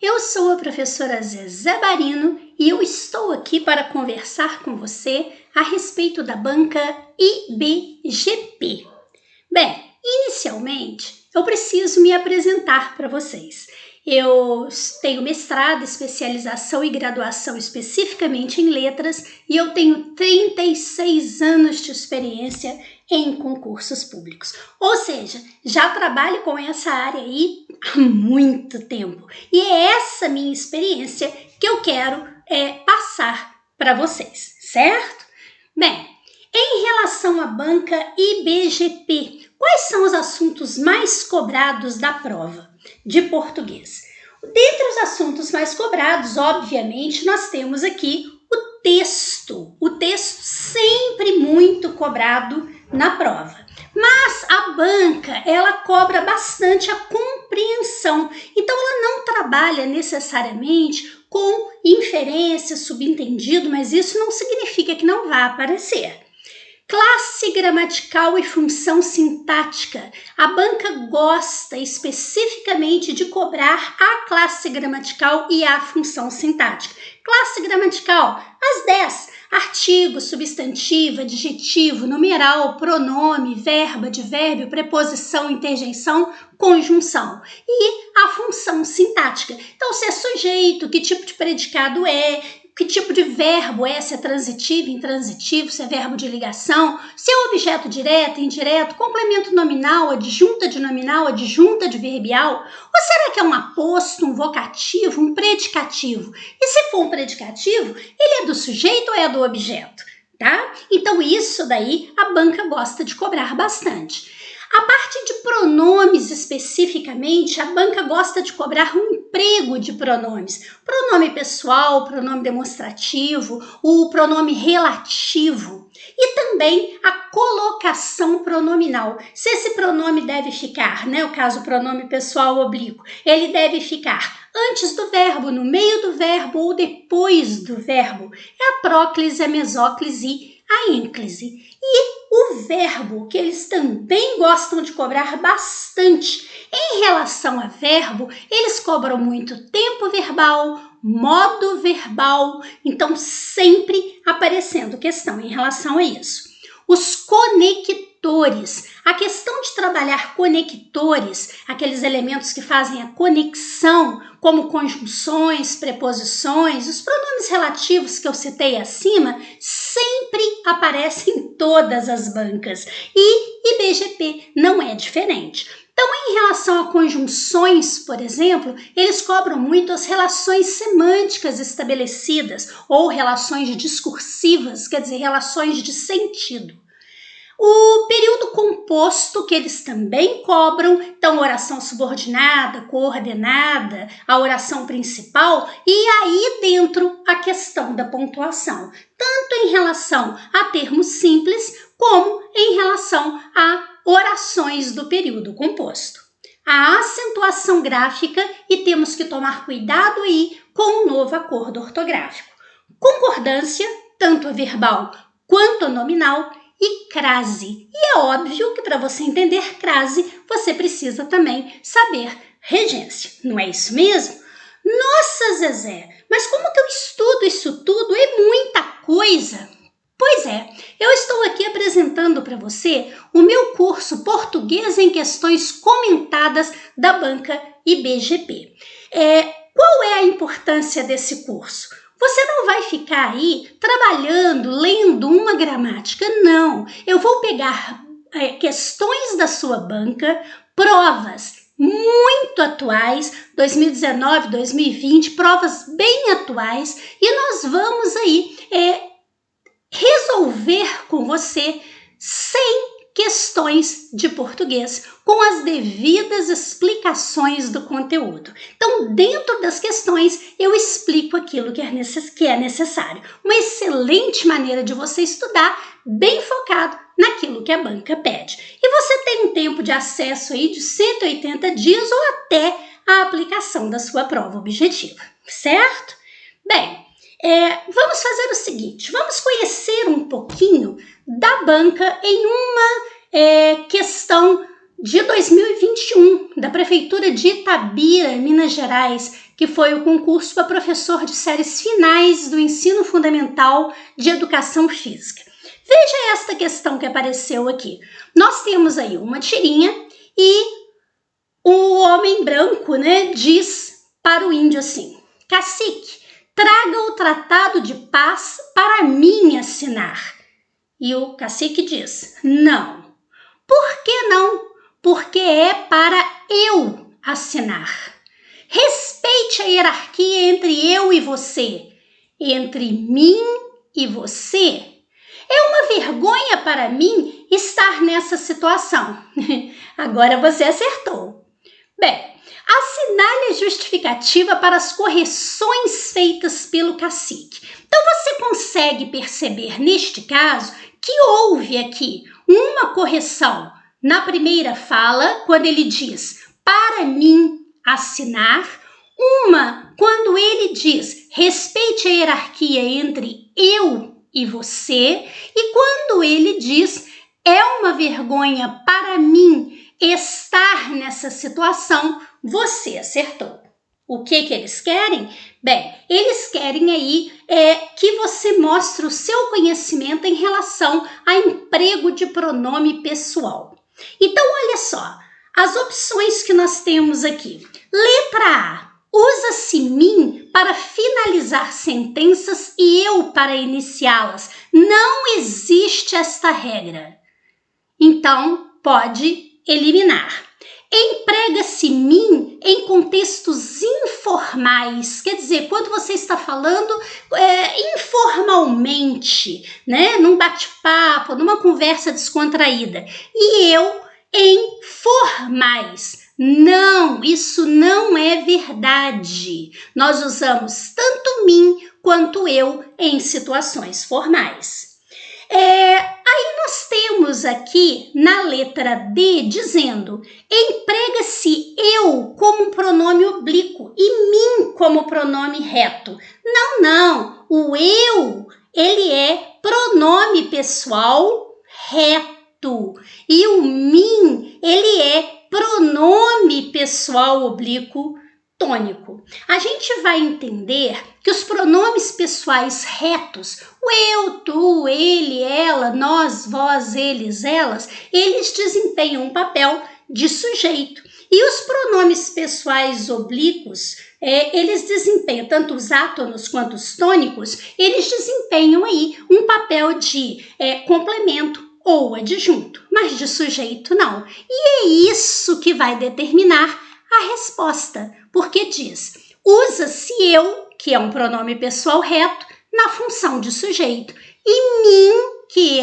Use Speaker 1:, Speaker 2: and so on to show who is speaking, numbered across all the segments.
Speaker 1: eu sou a professora Zezé Barino e eu estou aqui para conversar com você a respeito da banca IBGP. Bem, inicialmente eu preciso me apresentar para vocês. Eu tenho mestrado, especialização e graduação especificamente em letras e eu tenho 36 anos de experiência em concursos públicos. Ou seja, já trabalho com essa área aí há muito tempo. E é essa minha experiência que eu quero passar para vocês, certo? Bem, em relação à banca IBGP, quais são os assuntos mais cobrados da prova de português? Dentre os assuntos mais cobrados, obviamente, nós temos aqui o texto. O texto sempre muito cobrado na prova. Mas a banca, ela cobra bastante a compreensão. Então, ela não trabalha necessariamente com inferência, subentendido, mas isso não significa que não vá aparecer. Classe gramatical e função sintática. A banca gosta especificamente de cobrar a classe gramatical e a função sintática. Classe gramatical, as 10. Artigo, substantivo, adjetivo, numeral, pronome, verbo, advérbio, preposição, interjeição, conjunção. E a função sintática. Então, se é sujeito, que tipo de predicado é, que tipo de verbo é, se é transitivo, intransitivo, se é verbo de ligação, se é objeto direto, indireto, complemento nominal, adjunta de nominal, adjunta de verbial, ou será que é um aposto, um vocativo, um predicativo? E se for um predicativo, ele é do sujeito ou é do objeto, tá? Então isso daí a banca gosta de cobrar bastante. A parte de pronomes especificamente, a banca gosta de cobrar um emprego de pronomes. Pronome pessoal, pronome demonstrativo, o pronome relativo e também a colocação pronominal. Se esse pronome deve ficar, o caso pronome pessoal oblíquo, ele deve ficar antes do verbo, no meio do verbo ou depois do verbo. É a próclise, a mesóclise e a ênclise. E o verbo, que eles também gostam de cobrar bastante. Em relação a verbo, eles cobram muito tempo verbal, modo verbal, então sempre aparecendo questão em relação a isso. Os conectores. A questão de trabalhar conectores, aqueles elementos que fazem a conexão, como conjunções, preposições, os pronomes relativos que eu citei acima, sempre aparecem em todas as bancas. E IBGP não é diferente. Então, em relação a conjunções, por exemplo, eles cobram muito as relações semânticas estabelecidas ou relações discursivas, quer dizer, relações de sentido. O período composto, que eles também cobram, então oração subordinada, coordenada, a oração principal e aí dentro a questão da pontuação, tanto em relação a termos simples como em relação a orações do período composto. A acentuação gráfica e temos que tomar cuidado aí com o novo acordo ortográfico. Concordância, tanto a verbal quanto a nominal, e crase. E é óbvio que para você entender crase, você precisa também saber regência. Não é isso mesmo? Nossa, Zezé, mas como que eu estudo isso tudo? É muita coisa. Pois é, eu estou aqui apresentando para você o meu curso Português em Questões Comentadas da banca IBGP. Qual é a importância desse curso? Você não vai ficar aí trabalhando, lendo uma gramática, não. Eu vou pegar questões da sua banca, provas muito atuais, 2019, 2020, provas bem atuais, e nós vamos aí resolver com você 100 questões de português com as devidas explicações do conteúdo. Então, dentro das questões, eu explico aquilo que é necessário. Uma excelente maneira de você estudar, bem focado naquilo que a banca pede. E você tem um tempo de acesso aí de 180 dias ou até a aplicação da sua prova objetiva, certo? Bem, vamos fazer o seguinte, vamos conhecer um pouquinho da banca em uma questão de 2021, da Prefeitura de Itabira, Minas Gerais, que foi o concurso para professor de séries finais do ensino fundamental de educação física. Veja esta questão que apareceu aqui. Nós temos aí uma tirinha e o homem branco, né, diz para o índio assim: cacique, traga o tratado de paz para mim assinar. E o cacique diz: não. Por que não? Porque é para eu assinar. Respeite a hierarquia entre eu e você, entre mim e você. É uma vergonha para mim estar nessa situação. Agora você acertou. Bem, assinale a justificativa para as correções feitas pelo cacique. Então você consegue perceber neste caso que houve aqui uma correção na primeira fala, quando ele diz para mim assinar, uma quando ele diz respeite a hierarquia entre eu e você, e quando ele diz é uma vergonha para mim estar nessa situação, você acertou. O que eles querem? Bem, eles querem aí que você mostre o seu conhecimento em relação a emprego de pronome pessoal. Então, olha só, as opções que nós temos aqui. Letra A, usa-se mim para finalizar sentenças e eu para iniciá-las. Não existe esta regra. Então, pode eliminar. Emprega-se mim em contextos informais, quer dizer, quando você está falando informalmente, né, num bate-papo, numa conversa descontraída, e eu em formais. Não, isso não é verdade. Nós usamos tanto mim quanto eu em situações formais. Aí nós temos aqui na letra D dizendo emprega-se eu como pronome oblíquo e mim como pronome reto. Não, o eu, ele é pronome pessoal reto e o mim, ele é pronome pessoal oblíquo tônico. A gente vai entender que os pronomes pessoais retos, o eu, tu, ele, ela, nós, vós, eles, elas, eles desempenham um papel de sujeito. E os pronomes pessoais oblíquos, eles desempenham, tanto os átonos quanto os tônicos, eles desempenham aí um papel de complemento ou adjunto, mas de sujeito não. E é isso que vai determinar a resposta, porque diz, usa-se eu, que é um pronome pessoal reto, na função de sujeito, e mim, que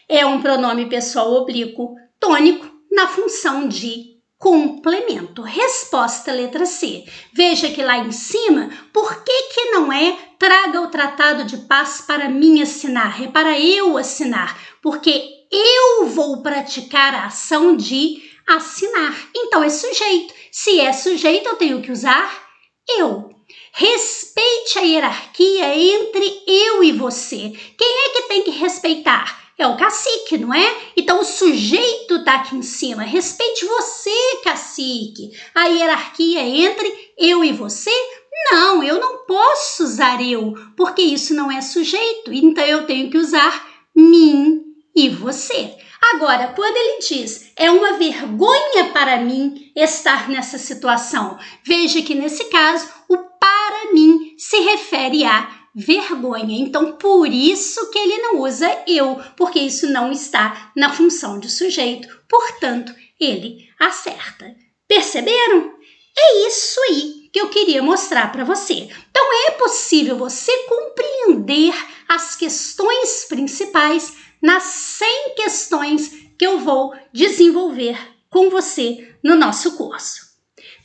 Speaker 1: é um pronome pessoal oblíquo tônico, na função de complemento. Resposta letra C. Veja que lá em cima, por que não é traga o tratado de paz para mim assinar? É para eu assinar, porque eu vou praticar a ação de assinar. Então é sujeito. Se é sujeito, eu tenho que usar eu. Respeite a hierarquia entre eu e você. Quem é que tem que respeitar? É o cacique, não é? Então o sujeito está aqui em cima. Respeite você, cacique. A hierarquia entre eu e você? Não, eu não posso usar eu, porque isso não é sujeito. Então eu tenho que usar mim e você. Agora, quando ele diz, é uma vergonha para mim estar nessa situação, veja que nesse caso, o para mim se refere a vergonha. Então, por isso que ele não usa eu, porque isso não está na função de sujeito, portanto, ele acerta. Perceberam? É isso aí que eu queria mostrar para você. Então, é possível você compreender as questões principais nas 100 questões que eu vou desenvolver com você no nosso curso.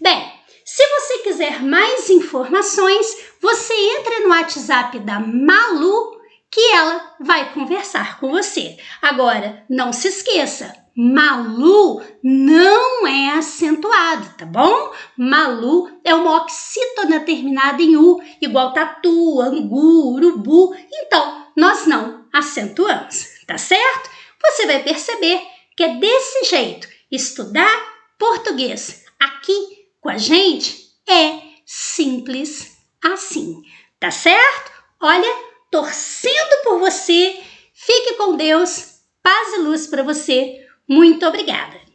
Speaker 1: Bem, se você quiser mais informações, você entra no WhatsApp da Malu, que ela vai conversar com você. Agora, não se esqueça, Malu não é acentuado, tá bom? Malu é uma oxítona terminada em U, igual tatu, angu, urubu. Então, nós não acentuamos, tá certo? Você vai perceber que é desse jeito. Estudar português aqui com a gente é simples. simples assim, tá certo? Olha, torcendo por você, fique com Deus, paz e luz para você. Muito obrigada!